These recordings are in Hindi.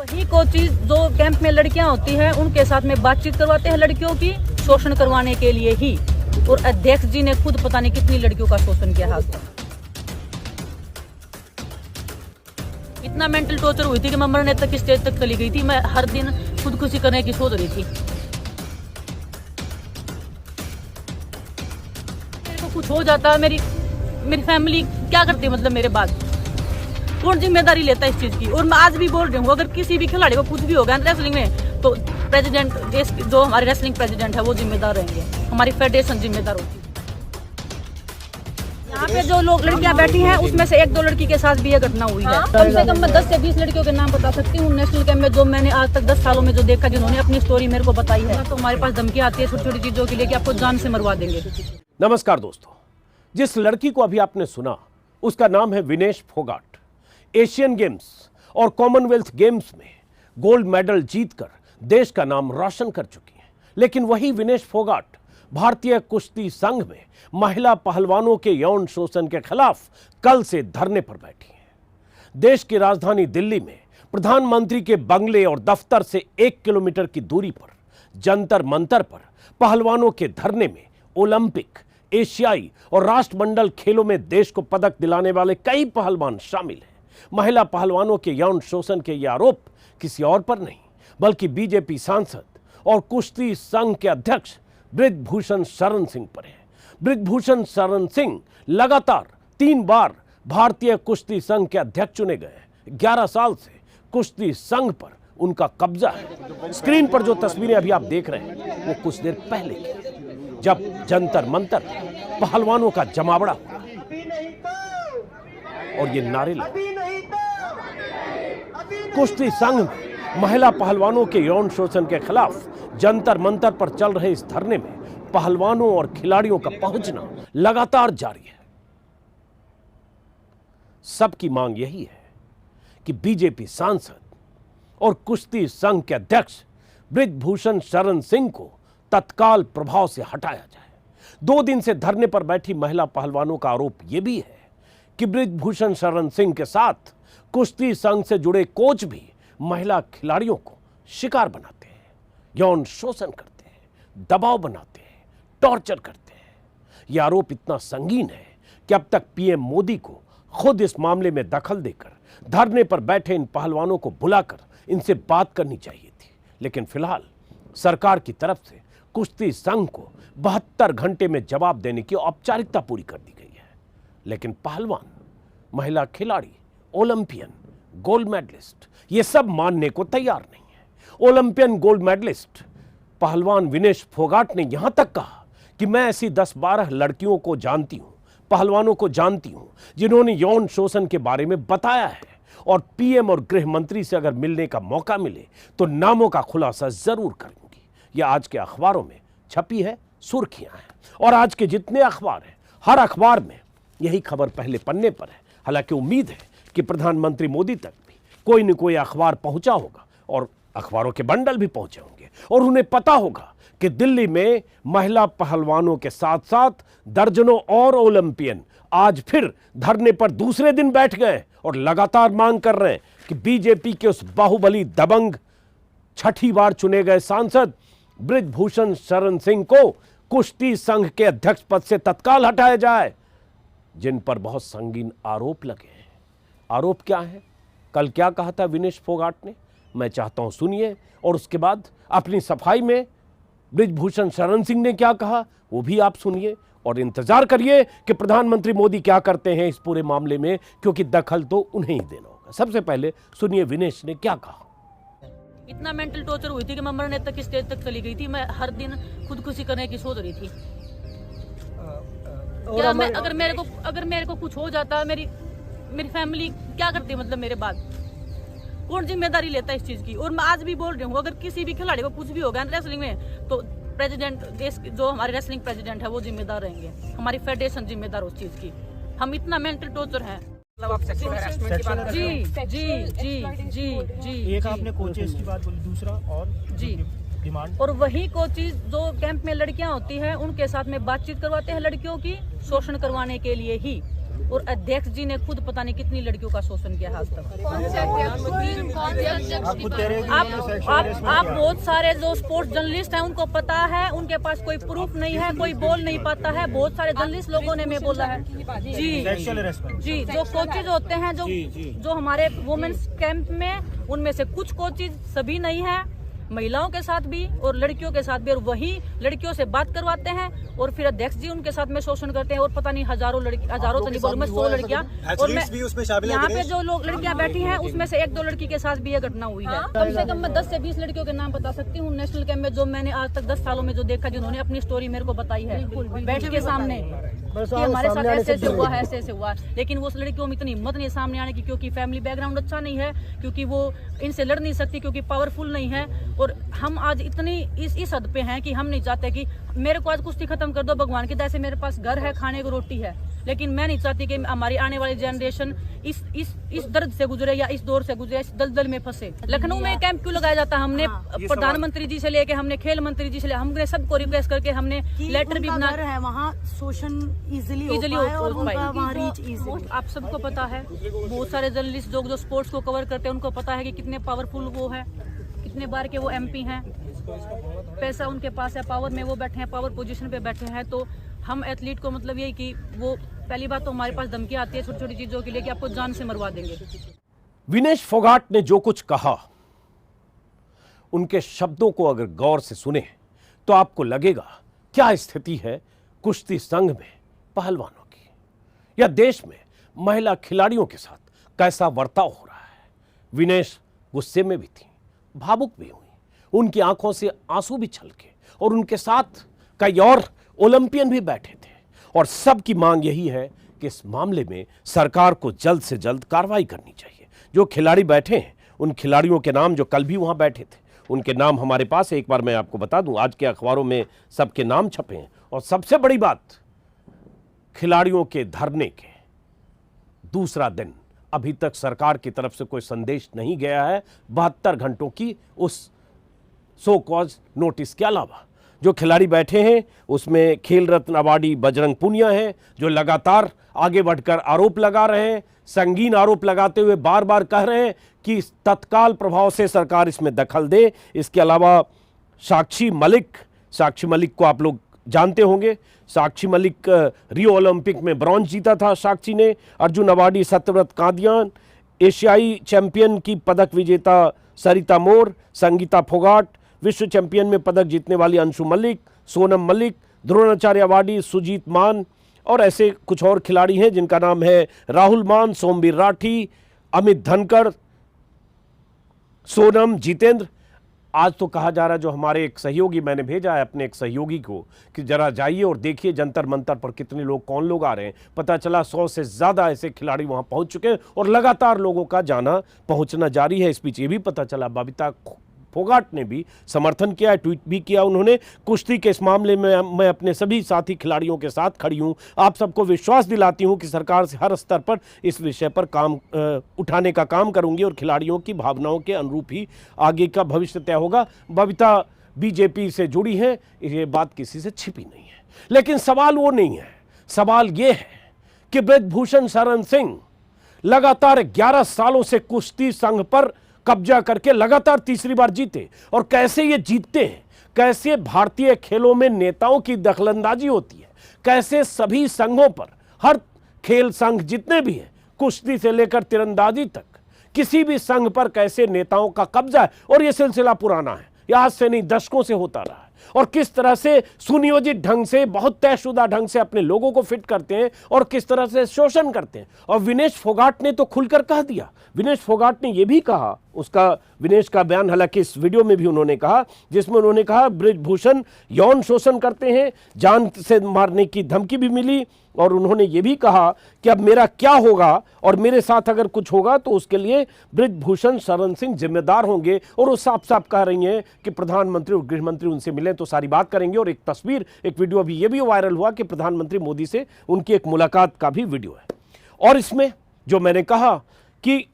वही कोचिज जो कैंप में लड़कियां होती हैं उनके साथ में बातचीत करवाते हैं लड़कियों की, शोषण करवाने के लिए ही। और अध्यक्ष जी ने खुद पता नहीं कितनी लड़कियों का शोषण किया आज तक। इतना मेंटल टॉर्चर हुई थी कि मैं मरने तक की स्टेज तक चली गई थी। मैं हर दिन खुदकुशी करने की सोच रही थी। मेरे को कुछ हो जाता, मेरी फैमिली क्या करती है, मतलब मेरे बाद कौन जिम्मेदारी लेता है इस चीज की। और मैं आज भी बोल रही हूँ, अगर किसी भी खिलाड़ी को कुछ भी होगा रेसलिंग में तो प्रेसिडेंट, जो हमारे रेसलिंग प्रेसिडेंट है वो जिम्मेदार रहेंगे, हमारी फेडरेशन जिम्मेदार होगी। यहाँ पे जो लोग लड़कियां बैठी हैं उसमें से 1-2 लड़की के साथ भी ये घटना हुई है। कम से कम मैं 10 से 20 लड़कियों के नाम बता सकती हूँ नेशनल कैंप में, जो मैंने आज तक 10 सालों में जो देखा, जिन्होंने अपनी स्टोरी मेरे को बताई है। तो हमारे पास धमकी आती है छोटी छोटी चीजों के लिए कि आपको जान से मरवा देंगे। नमस्कार दोस्तों, जिस लड़की को अभी आपने सुना उसका नाम है विनेश फोगाट। एशियन गेम्स और कॉमनवेल्थ गेम्स में गोल्ड मेडल जीतकर देश का नाम रोशन कर चुकी है। लेकिन वही विनेश फोगाट भारतीय कुश्ती संघ में महिला पहलवानों के यौन शोषण के खिलाफ कल से धरने पर बैठी हैं। देश की राजधानी दिल्ली में प्रधानमंत्री के बंगले और दफ्तर से 1 किलोमीटर की दूरी पर जंतर मंतर पर पहलवानों के धरने में ओलंपिक, एशियाई और राष्ट्रमंडल खेलों में देश को पदक दिलाने वाले कई पहलवान शामिल हैं। महिला पहलवानों के यौन शोषण के ये आरोप किसी और पर नहीं बल्कि बीजेपी सांसद और कुश्ती संघ के अध्यक्ष बृजभूषण शरण सिंह पर है। बृजभूषण शरण सिंह लगातार 3 बार भारतीय कुश्ती संघ के अध्यक्ष चुने गए। 11 साल से कुश्ती संघ पर उनका कब्जा है। स्क्रीन पर जो तस्वीरें अभी आप देख रहे हैं वो कुछ देर पहले की, जब जंतर मंतर पहलवानों का जमावड़ा हुआ और ये नारे लगे। कुश्ती संघ में महिला पहलवानों के यौन शोषण के खिलाफ जंतर मंतर पर चल रहे इस धरने में पहलवानों और खिलाड़ियों का पहुंचना लगातार जारी है। सबकी मांग यही है कि बीजेपी सांसद और कुश्ती संघ के अध्यक्ष बृजभूषण शरण सिंह को तत्काल प्रभाव से हटाया जाए। 2 दिन से धरने पर बैठी महिला पहलवानों का आरोप यह भी है कि बृजभूषण शरण सिंह के साथ कुश्ती संघ से जुड़े कोच भी महिला खिलाड़ियों को शिकार बनाते हैं, यौन शोषण करते हैं, दबाव बनाते हैं, टॉर्चर करते हैं। यह आरोप इतना संगीन है कि अब तक पीएम मोदी को खुद इस मामले में दखल देकर धरने पर बैठे इन पहलवानों को बुलाकर इनसे बात करनी चाहिए थी। लेकिन फिलहाल सरकार की तरफ से कुश्ती संघ को 72 घंटे में जवाब देने की औपचारिकता पूरी कर दी गई है। लेकिन पहलवान, महिला खिलाड़ी, ओलंपियन, गोल्ड मेडलिस्ट ये सब मानने को तैयार नहीं है। ओलंपियन गोल्ड मेडलिस्ट पहलवान विनेश फोगाट ने यहां तक कहा कि मैं ऐसी 10-12 लड़कियों को जानती हूं, पहलवानों को जानती हूं जिन्होंने यौन शोषण के बारे में बताया है, और पीएम और गृह मंत्री से अगर मिलने का मौका मिले तो नामों का खुलासा जरूर करूंगी। यह आज के अखबारों में छपी है, सुर्खियां हैं, और आज के जितने अखबार हैं हर अखबार में यही खबर पहले पन्ने पर है। हालांकि उम्मीद है कि प्रधानमंत्री मोदी तक भी कोई न कोई अखबार पहुंचा होगा और अखबारों के बंडल भी पहुंचे होंगे, और उन्हें पता होगा कि दिल्ली में महिला पहलवानों के साथ साथ दर्जनों और ओलंपियन आज फिर धरने पर दूसरे दिन बैठ गए और लगातार मांग कर रहे हैं कि बीजेपी के उस बाहुबली दबंग 6ठी बार चुने गए सांसद बृजभूषण शरण सिंह को कुश्ती संघ के अध्यक्ष पद से तत्काल हटाया जाए, जिन पर बहुत संगीन आरोप लगे हैं। आरोप क्या है, कल क्या कहा था विनेश फोगाट ने, मैं चाहता हूं सुनिए, और उसके बाद अपनी सफाई में बृजभूषण शरण सिंह ने क्या कहा वो भी आप सुनिए, और इंतजार करिए कि प्रधानमंत्री मोदी क्या करते हैं इस पूरे मामले में, क्योंकि दखल तो उन्हें ही देना होगा। सबसे पहले सुनिए विनेश ने क्या कहा। इतना मेंटल टॉर्चर हुई थी कि मैं मरने तक की स्टेज तक चली गई थी। मैं हर दिन खुदकुशी करने की सोच रही थी। क्या मैं अगर मेरे को कुछ हो जाता, मेरी फैमिली क्या करती, मतलब मेरे बाद कौन जिम्मेदारी लेता है इस चीज की। और मैं आज भी बोल रही हूँ, अगर किसी भी खिलाड़ी को कुछ भी होगा रेसलिंग में तो प्रेसिडेंट, जो हमारे रेसलिंग प्रेसिडेंट है वो जिम्मेदार रहेंगे, हमारी फेडरेशन जिम्मेदार उस चीज की। हम इतना मेंटल टॉर्चर है। मतलब आप सेक्सुअल हैरेसमेंट की बात कर रहे हैं? जी। एक आपने कोचेस की बात बोली, दूसरा और जी डिमांड। और वही कोचिज जो कैंप में लड़कियां होती हैं उनके साथ में बातचीत करवाते हैं लड़कियों की, शोषण करवाने के लिए ही। और अध्यक्ष जी ने खुद पता नहीं कितनी लड़कियों का शोषण किया आज तक। आप खुद कह रहे हो कि उन्होंने sexual harassment आप किया। बहुत सारे जो स्पोर्ट्स जर्नलिस्ट हैं उनको पता है, उनके पास कोई प्रूफ नहीं है, कोई बोल नहीं पाता है। बहुत सारे जर्नलिस्ट लोगों ने मैं बोला है जी सेक्सुअल हरेसमेंट। जी। जो कोचेज होते हैं जो हमारे वुमेन्स कैंप में, उनमें से कुछ कोचेज, सभी नहीं है, महिलाओं के साथ भी और लड़कियों के साथ भी, और वही लड़कियों से बात करवाते हैं और फिर अध्यक्ष जी उनके साथ में शोषण करते हैं। और पता नहीं हजारों तो नहीं बोलूं मैं, 100 लड़कियां, और मैं यहाँ पे जो लोग लड़कियां बैठी हैं उसमें से 1-2 लड़की के साथ भी यह घटना हुई है। कम से कम मैं 10 से 20 लड़कियों के नाम बता सकती हूँ नेशनल कैंप में, जो मैंने आज तक 10 सालों में जो देखा, जिन्होंने अपनी स्टोरी मेरे को बताई है बैठ के सामने कि हमारे साथ ऐसे ऐसे हुआ है, ऐसे ऐसे हुआ। लेकिन वो लड़कियों में इतनी हिम्मत नहीं सामने आने की, क्योंकि फैमिली बैकग्राउंड अच्छा नहीं है, क्योंकि वो इनसे लड़ नहीं सकती, क्योंकि पावरफुल नहीं है। और हम आज इतनी इस हद पे हैं कि हम नहीं चाहते कि मेरे को आज कुश्ती खत्म कर दो भगवान की दया से, मेरे पास घर है, खाने को रोटी है, लेकिन मैं नहीं चाहती कि हमारी आने वाली जनरेशन इस दर्द से गुजरे या इस दौर से गुजरे, इस दलदल में फंसे। लखनऊ में कैंप क्यों लगाया जाता है? हमने प्रधानमंत्री जी से लेके, हमने खेल मंत्री जी से लेके, हमने सबको रिक्वेस्ट करके हमने लेटर भी बना है, वहाँ शोषण इजीली हो पाए, वहाँ रीच इजीली। आप सबको पता है, बहुत सारे जर्नलिस्ट जो स्पोर्ट्स को कवर करते हैं उनको पता है कि कितने पावरफुल वो है, कितने बार के वो MP हैं, पैसा उनके पास है, पावर में वो बैठे हैं, पावर पोजीशन पे बैठे हैं। तो हम एथलीट को मतलब यही कि वो पहली बात तो हमारे पास धमकी आती है छोटी छोटी चीजों के लिए कि आपको जान से मरवा देंगे। विनेश फोगाट ने जो कुछ कहा, उनके शब्दों को अगर गौर से सुने तो आपको लगेगा क्या स्थिति है कुश्ती संघ में पहलवानों की, या देश में महिला खिलाड़ियों के साथ कैसा बर्ताव हो रहा है। विनेश गुस्से में भी थी, भावुक भी हुई, उनकी आंखों से आंसू भी छलके, और उनके साथ कई और ओलंपियन भी बैठे थे। और सबकी मांग यही है कि इस मामले में सरकार को जल्द से जल्द कार्रवाई करनी चाहिए। जो खिलाड़ी बैठे हैं, उन खिलाड़ियों के नाम, जो कल भी वहां बैठे थे, उनके नाम हमारे पास है। एक बार मैं आपको बता दूं, आज के अखबारों में सबके नाम छपे हैं। और सबसे बड़ी बात, खिलाड़ियों के धरने के दूसरा दिन, अभी तक सरकार की तरफ से कोई संदेश नहीं गया है 72 घंटों की उस सो कॉज नोटिस के अलावा। जो खिलाड़ी बैठे हैं उसमें खेल रत्न अवार्डी बजरंग पुनिया हैं, जो लगातार आगे बढ़कर आरोप लगा रहे हैं, संगीन आरोप लगाते हुए बार बार कह रहे हैं कि तत्काल प्रभाव से सरकार इसमें दखल दे। इसके अलावा साक्षी मलिक को आप लोग जानते होंगे। साक्षी मलिक रियो ओलंपिक में ब्रॉन्ज जीता था साक्षी ने। अर्जुन अवार्डी सत्यव्रत कादियान, एशियाई चैंपियन की पदक विजेता सरिता मोर, संगीता फोगाट, विश्व चैंपियन में पदक जीतने वाली अंशु मलिक, सोनम मलिक, द्रोणाचार्य अवार्डी सुजीत मान, और ऐसे कुछ और खिलाड़ी हैं जिनका नाम है राहुल मान, सोमवीर राठी, अमित धनखड़, सोनम, जितेंद्र। आज तो कहा जा रहा है, जो हमारे एक सहयोगी, मैंने भेजा है अपने एक सहयोगी को कि जरा जाइए और देखिए जंतर मंतर पर कितने लोग, कौन लोग आ रहे हैं। पता चला 100 से ज़्यादा ऐसे खिलाड़ी वहां पहुंच चुके हैं और लगातार लोगों का जाना पहुंचना जारी है। इस बीच ये भी पता चला बबीता फोगाट ने भी समर्थन किया है, ट्वीट भी किया उन्होंने। कुश्ती के इस मामले में मैं अपने सभी साथी खिलाड़ियों के साथ खड़ी हूं। आप सबको विश्वास दिलाती हूं कि सरकार से हर स्तर पर इस विषय पर काम उठाने का काम करूंगी और खिलाड़ियों की भावनाओं के अनुरूप ही आगे का भविष्य तय होगा। बबीता बीजेपी से जुड़ी है, ये बात किसी से छिपी नहीं है। लेकिन सवाल वो नहीं है, सवाल ये है कि बृजभूषण शरण सिंह लगातार 11 सालों से कुश्ती संघ पर कब्जा करके लगातार तीसरी बार जीते। और कैसे ये जीतते हैं, कैसे भारतीय खेलों में नेताओं की दखलंदाजी होती है, कैसे सभी संघों पर, हर खेल संघ जितने भी हैं, कुश्ती से लेकर तीरंदाजी तक, किसी भी संघ पर कैसे नेताओं का कब्जा है। और ये सिलसिला पुराना है, ये आज से नहीं, दशकों से होता रहा है। और किस तरह से सुनियोजित ढंग से, बहुत तयशुदा ढंग से अपने लोगों को फिट करते हैं और किस तरह से शोषण करते हैं। और विनेश फोगाट ने तो खुलकर कह दिया। विनेश फोगाट ने यह भी कहा, उसका विनेश का बयान हालांकि इस वीडियो में भी उन्होंने कहा, जिसमें उन्होंने कहा बृजभूषण यौन शोषण करते हैं, जान से मारने की धमकी भी मिली। और उन्होंने ये भी कहा कि अब मेरा क्या होगा और मेरे साथ अगर कुछ होगा तो उसके लिए बृजभूषण शरण सिंह जिम्मेदार होंगे। और वो साफ साफ कह रही हैं कि प्रधानमंत्री और गृह मंत्री उनसे मिलें तो सारी बात करेंगे। और एक तस्वीर, एक वीडियो अभी ये भी वायरल हुआ कि प्रधानमंत्री मोदी से उनकी एक मुलाकात का भी वीडियो है। और इसमें जो मैंने कहा कि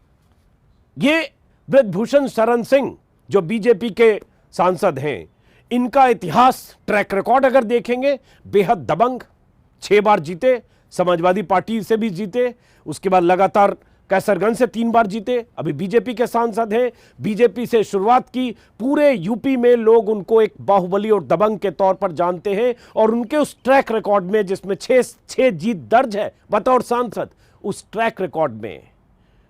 ये बृजभूषण शरण सिंह जो बीजेपी के सांसद हैं, इनका इतिहास, ट्रैक रिकॉर्ड अगर देखेंगे, बेहद दबंग। 6 बार जीते, समाजवादी पार्टी से भी जीते, उसके बाद लगातार कैसरगंज से 3 बार जीते, अभी बीजेपी के सांसद हैं, बीजेपी से शुरुआत की, पूरे यूपी में लोग उनको एक बाहुबली और दबंग के तौर पर जानते हैं। और उनके उस ट्रैक रिकॉर्ड में जिसमें 6 जीत दर्ज है बतौर सांसद, उस ट्रैक रिकॉर्ड में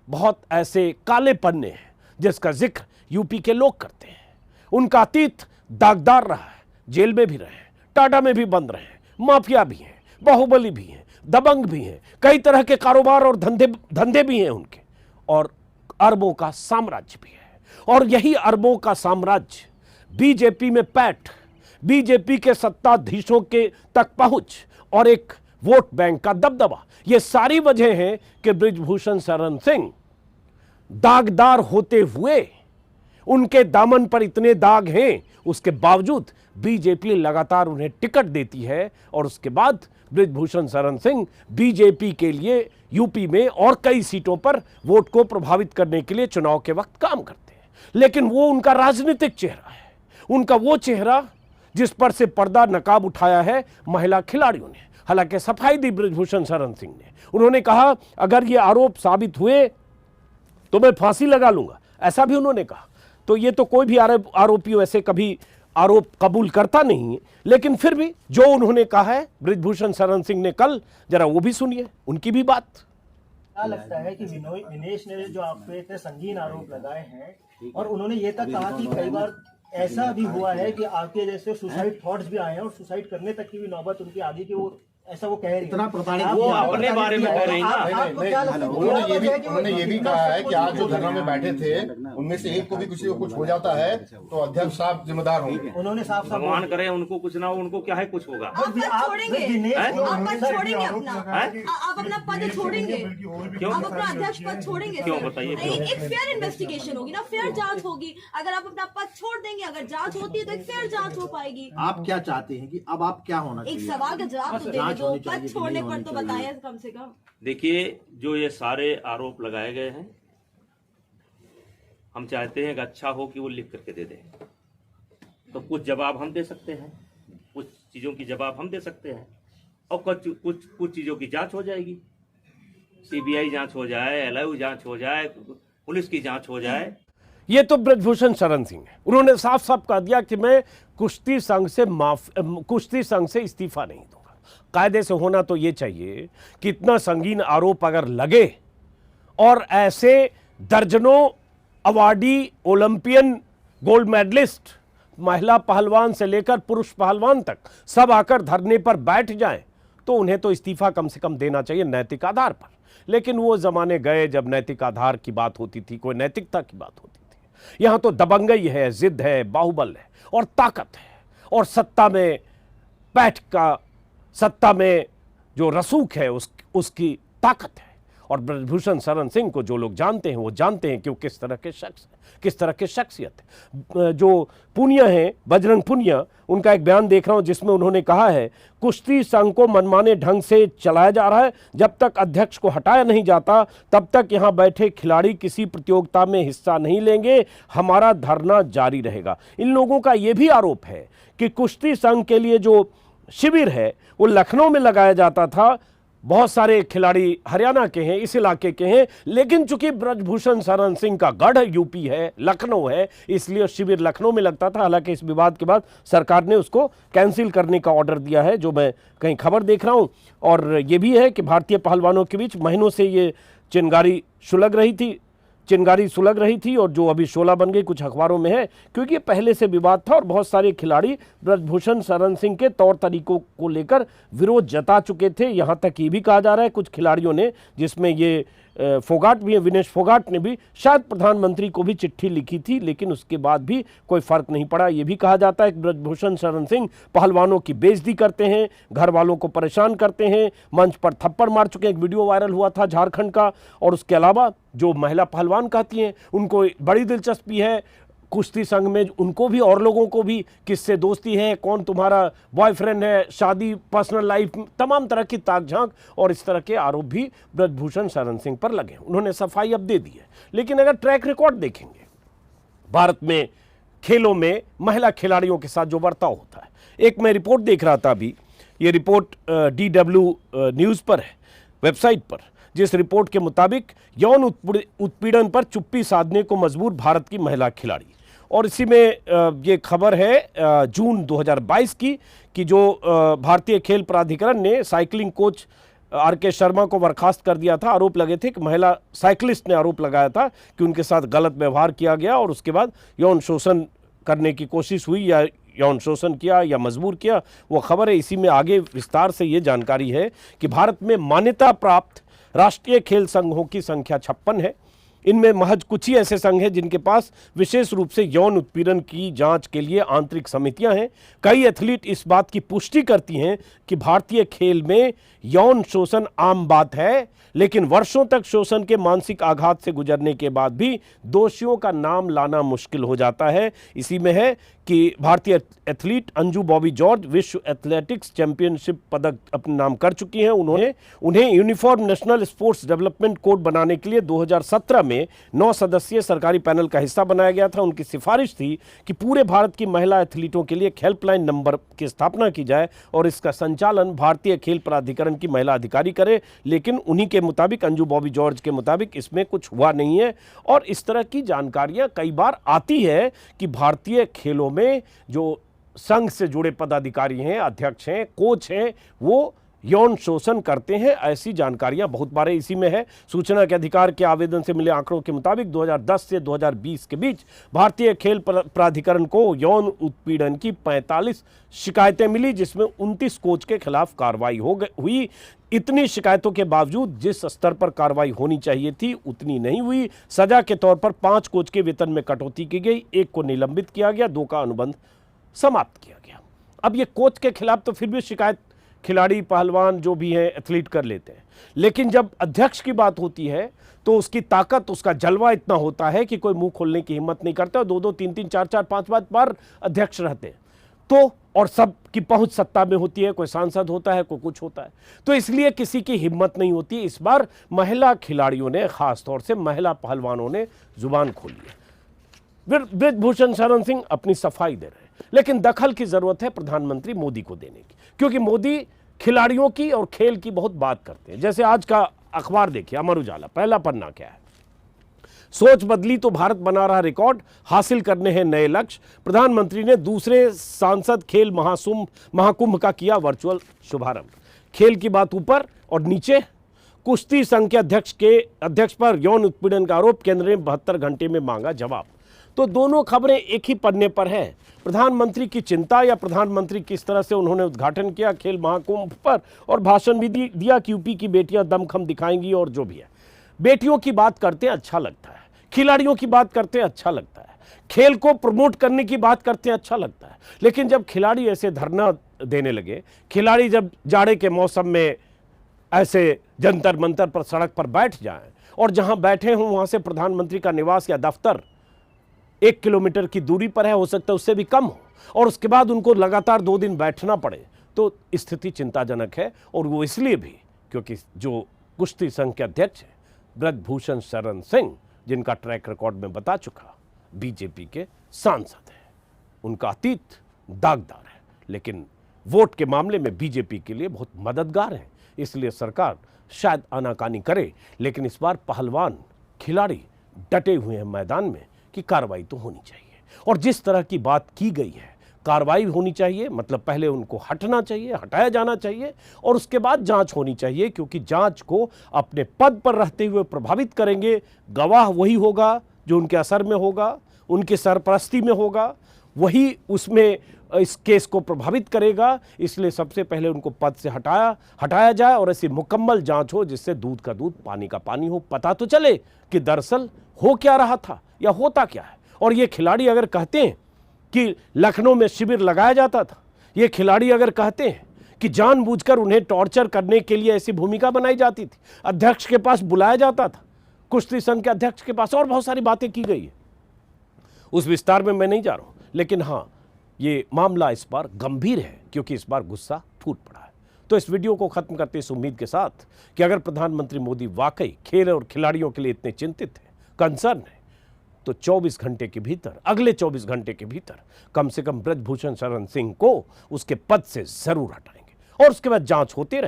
बहुत ऐसे काले पन्ने हैं जिसका जिक्र यूपी के लोग करते हैं। उनका अतीत दागदार रहा है, जेल में भी रहे, टाटा में भी बंद रहे, माफिया भी हैं, बाहुबली भी हैं, दबंग भी हैं, कई तरह के कारोबार और धंधे भी हैं उनके, और अरबों का साम्राज्य भी है। और यही अरबों का साम्राज्य बीजेपी में पैठ, बीजेपी के सत्ताधीशों के तक पहुंच और एक वोट बैंक का दबदबा, ये सारी वजह है कि बृजभूषण शरण सिंह दागदार होते हुए, उनके दामन पर इतने दाग हैं, उसके बावजूद बीजेपी लगातार उन्हें टिकट देती है। और उसके बाद बृजभूषण शरण सिंह बीजेपी के लिए यूपी में और कई सीटों पर वोट को प्रभावित करने के लिए चुनाव के वक्त काम करते हैं। लेकिन वो उनका राजनीतिक चेहरा है, उनका वो चेहरा जिस पर से पर्दा नकाब उठाया है महिला खिलाड़ियों ने। हालांकि सफाई दी बृजभूषण शरण सिंह ने, उन्होंने कहा अगर ये आरोप साबित हुए तो मैं फांसी लगा लूंगा, ऐसा भी उन्होंने कहा। तो ये तो कोई भी आरोपी वैसे कभी आरोप कबूल करता नहीं है, लेकिन फिर भी जो उन्होंने कहा है बृजभूषण शरण सिंह ने कल, जरा वो भी सुनिए उनकी भी बात। क्या लगता है कि विनेश ने जो आप पे इतने संगीन आरोप लगाए हैं, और उन्होंने ये तक कहा कि कई बार ऐसा भी हुआ है कि आपके जैसे सुसाइड थॉट्स भी आए हैं और सुसाइड करने तक की भी नौबत उनकी आ गई, कि वो ऐसा वो कह रही है। इतना प्रताड़ित वो अपने बारे में कह रही ना। उन्होंने ये भी कहा है कि आज जो धरना में बैठे थे उनमें से एक को भी किसी को कुछ हो जाता है तो अध्यक्ष साहब जिम्मेदार होंगे। उन्होंने साफ भगवान करे उनको कुछ ना हो, उनको क्या है कुछ होगा। आप छोड़ेंगे अपना, आप अपना पद छोड़ेंगे, आप अपना अध्यक्ष पद छोड़ेंगे। क्यों बताइए? एक फेयर इन्वेस्टिगेशन होगी ना, फेयर जांच होगी। अगर आप अपना पद छोड़ देंगे, अगर जांच होती है तो एक फेयर जांच हो पाएगी। आप क्या चाहते हैं कि अब आप क्या होना चाहिए? एक सवाल का जवाब तो दे दो, पद छोड़ने पर तो बताया कम से कम। देखिए, जो ये सारे आरोप लगाए गए हैं, हम चाहते हैं कि अच्छा हो कि वो लिख करके दे दें, तो कुछ जवाब हम दे सकते हैं, कुछ चीज़ों की जवाब हम दे सकते हैं, और कुछ चीज़ों की जांच हो जाएगी। सीबीआई जांच हो जाए, एलआईयू जांच हो जाए, पुलिस की जांच हो जाए। ये तो बृजभूषण शरण सिंह है, उन्होंने साफ साफ कह दिया कि मैं कुश्ती संघ से इस्तीफा नहीं दूंगा। कायदे से होना तो ये चाहिए कि इतना संगीन आरोप अगर लगे और ऐसे दर्जनों अवार्डी, ओलंपियन, गोल्ड मेडलिस्ट, महिला पहलवान से लेकर पुरुष पहलवान तक सब आकर धरने पर बैठ जाएं, तो उन्हें तो इस्तीफा कम से कम देना चाहिए नैतिक आधार पर। लेकिन वो जमाने गए जब नैतिक आधार की बात होती थी, कोई नैतिकता की बात होती थी। यहां तो दबंगई है, जिद है, बाहुबल है और ताकत है, और सत्ता में पैठ का, सत्ता में जो रसूख है उसकी ताकत है। और बृजभूषण शरण सिंह को जो लोग जानते हैं वो जानते हैं कि वो किस तरह के शख्स है, किस तरह की शख्सियत है। जो पुनिया हैं, बजरंग पुनिया, उनका एक बयान देख रहा हूं जिसमें उन्होंने कहा है कुश्ती संघ को मनमाने ढंग से चलाया जा रहा है, जब तक अध्यक्ष को हटाया नहीं जाता तब तक यहां बैठे खिलाड़ी किसी प्रतियोगिता में हिस्सा नहीं लेंगे, हमारा धरना जारी रहेगा। इन लोगों का यह भी आरोप है कि कुश्ती संघ के लिए जो शिविर है वो लखनऊ में लगाया जाता था। बहुत सारे खिलाड़ी हरियाणा के हैं, इस इलाके के हैं, लेकिन चूंकि बृजभूषण शरण सिंह का गढ़ यूपी है, लखनऊ है, इसलिए शिविर लखनऊ में लगता था। हालांकि इस विवाद के बाद सरकार ने उसको कैंसिल करने का ऑर्डर दिया है, जो मैं कहीं खबर देख रहा हूं। और ये भी है कि भारतीय पहलवानों के बीच महीनों से ये चिंगारी सुलग रही थी और जो अभी शोला बन गई, कुछ अखबारों में है, क्योंकि ये पहले से विवाद था और बहुत सारे खिलाड़ी बृजभूषण शरण सिंह के तौर तरीकों को लेकर विरोध जता चुके थे। यहाँ तक ये भी कहा जा रहा है कुछ खिलाड़ियों ने, जिसमें ये फोगाट भी है, विनेश फोगाट ने भी शायद प्रधानमंत्री को भी चिट्ठी लिखी थी, लेकिन उसके बाद भी कोई फर्क नहीं पड़ा। ये भी कहा जाता है कि बृजभूषण शरण सिंह पहलवानों की बेइज्जती करते हैं, घर वालों को परेशान करते हैं, मंच पर थप्पड़ मार चुके हैं। एक वीडियो वायरल हुआ था झारखंड का। और उसके अलावा जो महिला पहलवान कहती हैं उनको बड़ी दिलचस्पी है कुश्ती संघ में, उनको भी और लोगों को भी किससे दोस्ती है, कौन तुम्हारा बॉयफ्रेंड है, शादी, पर्सनल लाइफ, तमाम तरह की ताक झांक और इस तरह के आरोप भी बृजभूषण शरण सिंह पर लगे। उन्होंने सफाई अब दे दी है। लेकिन अगर ट्रैक रिकॉर्ड देखेंगे भारत में खेलों में महिला खिलाड़ियों के साथ जो बर्ताव होता है, एक मैं रिपोर्ट देख रहा था अभी, ये रिपोर्ट DW न्यूज़ पर है, वेबसाइट पर, जिस रिपोर्ट के मुताबिक यौन उत्पीड़न पर चुप्पी साधने को मजबूर भारत की महिला खिलाड़ी। और इसी में ये खबर है जून 2022 की कि जो भारतीय खेल प्राधिकरण ने साइकिलिंग कोच आर.के. शर्मा को बर्खास्त कर दिया था। आरोप लगे थे कि महिला साइकिलिस्ट ने आरोप लगाया था कि उनके साथ गलत व्यवहार किया गया और उसके बाद यौन शोषण करने की कोशिश हुई या यौन शोषण किया या मजबूर किया, वो खबर है। इसी में आगे विस्तार से ये जानकारी है कि भारत में मान्यता प्राप्त राष्ट्रीय खेल संघों की संख्या 56 है। इनमें महज कुछ ही ऐसे संघ हैं जिनके पास विशेष रूप से यौन उत्पीड़न की जांच के लिए आंतरिक समितियां हैं। कई एथलीट इस बात की पुष्टि करती हैं कि भारतीय खेल में यौन शोषण आम बात है, लेकिन वर्षों तक शोषण के मानसिक आघात से गुजरने के बाद भी दोषियों का नाम लाना मुश्किल हो जाता है। इसी में है कि भारतीय एथलीट अंजू बॉबी जॉर्ज विश्व एथलेटिक्स चैंपियनशिप पदक अपने नाम कर चुकी हैं। उन्हें uniform national sports development code बनाने के लिए 2017 में 9 सदस्यीय सरकारी पैनल का हिस्सा बनाया गया था। उनकी सिफारिश थी कि पूरे भारत की महिला एथलीटों के लिए एक हेल्पलाइन नंबर की स्थापना की जाए और इसका संचालन भारतीय खेल प्राधिकरण की महिला अधिकारी करे, लेकिन उन्हीं के मुताबिक, अंजू बॉबी जॉर्ज के मुताबिक, इसमें कुछ हुआ नहीं है। और इस तरह की जानकारियां कई बार आती है कि भारतीय खेलों में जो संघ से जुड़े पदाधिकारी हैं, अध्यक्ष हैं, कोच हैं, वो यौन शोषण करते हैं। ऐसी जानकारियां बहुत बार इसी में है। सूचना के अधिकार के आवेदन से मिले आंकड़ों के मुताबिक 2010 से 2020 के बीच भारतीय खेल प्राधिकरण को यौन उत्पीड़न की 45 शिकायतें मिली, जिसमें 29 कोच के खिलाफ कार्रवाई हुई। इतनी शिकायतों के बावजूद जिस स्तर पर कार्रवाई होनी चाहिए थी उतनी नहीं हुई। सजा के तौर पर 5 कोच के वेतन में कटौती की गई, 1 को निलंबित किया गया, 2 का अनुबंध समाप्त किया गया। अब ये कोच के खिलाफ तो फिर भी शिकायत खिलाड़ी, पहलवान जो भी हैं, एथलीट कर लेते हैं, लेकिन जब अध्यक्ष की बात होती है तो उसकी ताकत, उसका जलवा इतना होता है कि कोई मुंह खोलने की हिम्मत नहीं करता। 2-2, 3-3, 4-4, 5-5 बार अध्यक्ष रहते हैं तो, और सब की पहुंच सत्ता में होती है, कोई सांसद होता है, कोई कुछ होता है, तो इसलिए किसी की हिम्मत नहीं होती। इस बार महिला खिलाड़ियों ने, खासतौर से महिला पहलवानों ने जुबान खोली है। ब्रिजभूषण शरण सिंह अपनी सफाई दे रहे हैं, लेकिन दखल की जरूरत है प्रधानमंत्री मोदी को देने की, क्योंकि मोदी खिलाड़ियों की और खेल की बहुत बात करते हैं। जैसे आज का अखबार देखिए, अमर उजाला, पहला पन्ना क्या है? सोच बदली तो भारत बना रहा रिकॉर्ड, हासिल करने हैं नए लक्ष्य। प्रधानमंत्री ने दूसरे सांसद खेल महाकुंभ का किया वर्चुअल शुभारंभ। खेल की बात ऊपर और नीचे, कुश्ती संघ के अध्यक्ष पर यौन उत्पीड़न का आरोप, केंद्र ने 72 घंटे में मांगा जवाब। तो दोनों खबरें एक ही पन्ने पर है। प्रधानमंत्री की चिंता या प्रधानमंत्री किस तरह से उन्होंने उद्घाटन किया खेल महाकुंभ पर और भाषण भी दिया कि यूपी की बेटियां दमखम दिखाएंगी और जो भी है। बेटियों की बात करते हैं, अच्छा लगता है। खिलाड़ियों की बात करते हैं, अच्छा लगता है। खेल को प्रमोट करने की बात करते हैं, अच्छा लगता है। लेकिन जब खिलाड़ी ऐसे धरना देने लगे, खिलाड़ी जब जाड़े के मौसम में ऐसे जंतर मंतर पर सड़क पर बैठ जाएं और जहां बैठे हों वहां से प्रधानमंत्री का निवास या दफ्तर 1 किलोमीटर की दूरी पर है, हो सकता है उससे भी कम हो, और उसके बाद उनको लगातार 2 दिन बैठना पड़े, तो स्थिति चिंताजनक है। और वो इसलिए भी क्योंकि जो कुश्ती संघ के अध्यक्ष हैं ब्रिजभूषण शरण सिंह, जिनका ट्रैक रिकॉर्ड में बता चुका, बीजेपी के सांसद हैं, उनका अतीत दागदार है, लेकिन वोट के मामले में बीजेपी के लिए बहुत मददगार है। इसलिए सरकार शायद आनाकानी करे, लेकिन इस बार पहलवान खिलाड़ी डटे हुए हैं मैदान में कि कार्रवाई तो होनी चाहिए। और जिस तरह की बात की गई है, कार्रवाई होनी चाहिए, मतलब पहले उनको हटना चाहिए, हटाया जाना चाहिए और उसके बाद जांच होनी चाहिए, क्योंकि जांच को अपने पद पर रहते हुए प्रभावित करेंगे। गवाह वही होगा जो उनके असर में होगा, उनके सरपरस्ती में होगा, वही उसमें इस केस को प्रभावित करेगा। इसलिए सबसे पहले उनको पद से हटाया जाए और ऐसी मुकम्मल जांच हो जिससे दूध का दूध, पानी का पानी हो, पता तो चले कि दरअसल हो क्या रहा था या होता क्या है। और ये खिलाड़ी अगर कहते हैं कि लखनऊ में शिविर लगाया जाता था, ये खिलाड़ी अगर कहते हैं कि जानबूझकर उन्हें टॉर्चर करने के लिए ऐसी भूमिका बनाई जाती थी, अध्यक्ष के पास बुलाया जाता था, कुश्ती संघ के अध्यक्ष के पास, और बहुत सारी बातें की गई है, उस विस्तार में मैं नहीं जा रहा हूं। लेकिन हाँ, ये मामला इस बार गंभीर है क्योंकि इस बार गुस्सा फूट पड़ा है। तो इस वीडियो को खत्म करते इस उम्मीद के साथ कि अगर प्रधानमंत्री मोदी वाकई खेल और खिलाड़ियों के लिए इतने चिंतित हैं, कंसर्न है, तो 24 घंटे के भीतर, अगले 24 घंटे के भीतर कम से कम ब्रिजभूषण शरण सिंह को उसके पद से जरूर हटाएंगे और उसके बाद जांच होती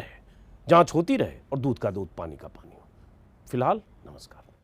रहे और दूध का दूध, पानी का पानी हो। फिलहाल नमस्कार।